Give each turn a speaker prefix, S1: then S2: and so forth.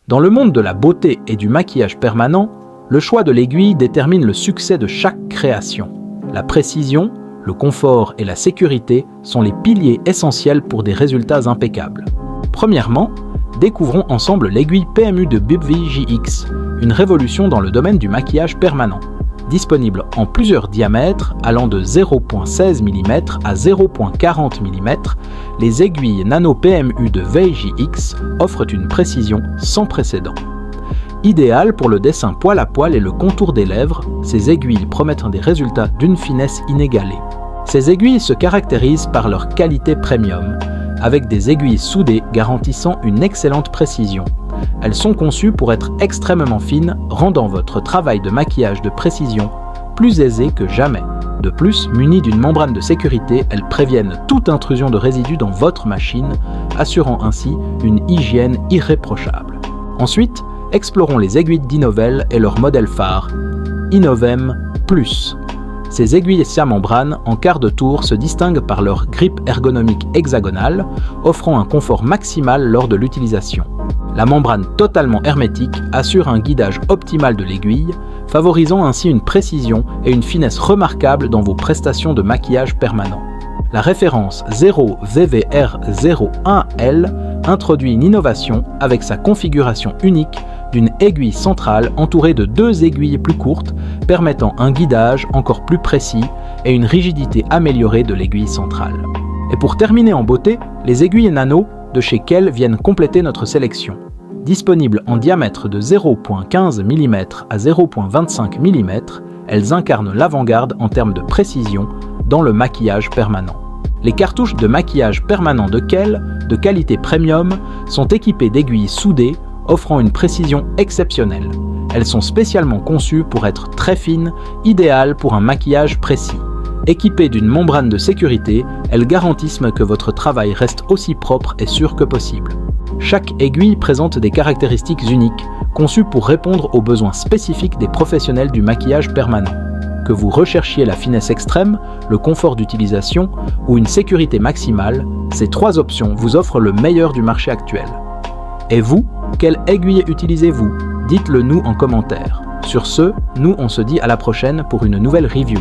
S1: Dans le monde de la beauté et du maquillage permanent, le choix de l'aiguille détermine le succès de chaque création. La précision, le confort et la sécurité sont les piliers essentiels pour des résultats impeccables. Premièrement, découvrons ensemble l'aiguille PMU de Bubvi JX, une révolution dans le domaine du maquillage permanent. Disponible en plusieurs diamètres allant de 0,16 mm à 0,40 mm, les aiguilles Nano PMU de VJX offrent une précision sans précédent. Idéales pour le dessin poil à poil et le contour des lèvres, ces aiguilles promettent des résultats d'une finesse inégalée. Ces aiguilles se caractérisent par leur qualité premium, avec des aiguilles soudées garantissant une excellente précision. Elles sont conçues pour être extrêmement fines, rendant votre travail de maquillage de précision plus aisé que jamais. De plus, munies d'une membrane de sécurité, elles préviennent toute intrusion de résidus dans votre machine, assurant ainsi une hygiène irréprochable. Ensuite, explorons les aiguilles d'Innovel et leur modèle phare, Innovem Plus. Ces aiguilles à membrane en quart de tour se distinguent par leur grippe ergonomique hexagonale, offrant un confort maximal lors de l'utilisation. La membrane totalement hermétique assure un guidage optimal de l'aiguille, favorisant ainsi une précision et une finesse remarquables dans vos prestations de maquillage permanent. La référence 0VVR01L introduit une innovation avec sa configuration unique d'une aiguille centrale entourée de deux aiguilles plus courtes, permettant un guidage encore plus précis et une rigidité améliorée de l'aiguille centrale. Et pour terminer en beauté, les aiguilles nano de chez Kell viennent compléter notre sélection. Disponibles en diamètre de 0,15 mm à 0,25 mm, elles incarnent l'avant-garde en termes de précision dans le maquillage permanent. Les cartouches de maquillage permanent de Kell, de qualité premium, sont équipées d'aiguilles soudées, offrant une précision exceptionnelle. Elles sont spécialement conçues pour être très fines, idéales pour un maquillage précis. Équipées d'une membrane de sécurité, elles garantissent que votre travail reste aussi propre et sûr que possible. Chaque aiguille présente des caractéristiques uniques, conçues pour répondre aux besoins spécifiques des professionnels du maquillage permanent. Que vous recherchiez la finesse extrême, le confort d'utilisation ou une sécurité maximale, ces trois options vous offrent le meilleur du marché actuel. Et vous, quelle aiguille utilisez-vous? Dites-le nous en commentaire. Sur ce, nous on se dit à la prochaine pour une nouvelle review.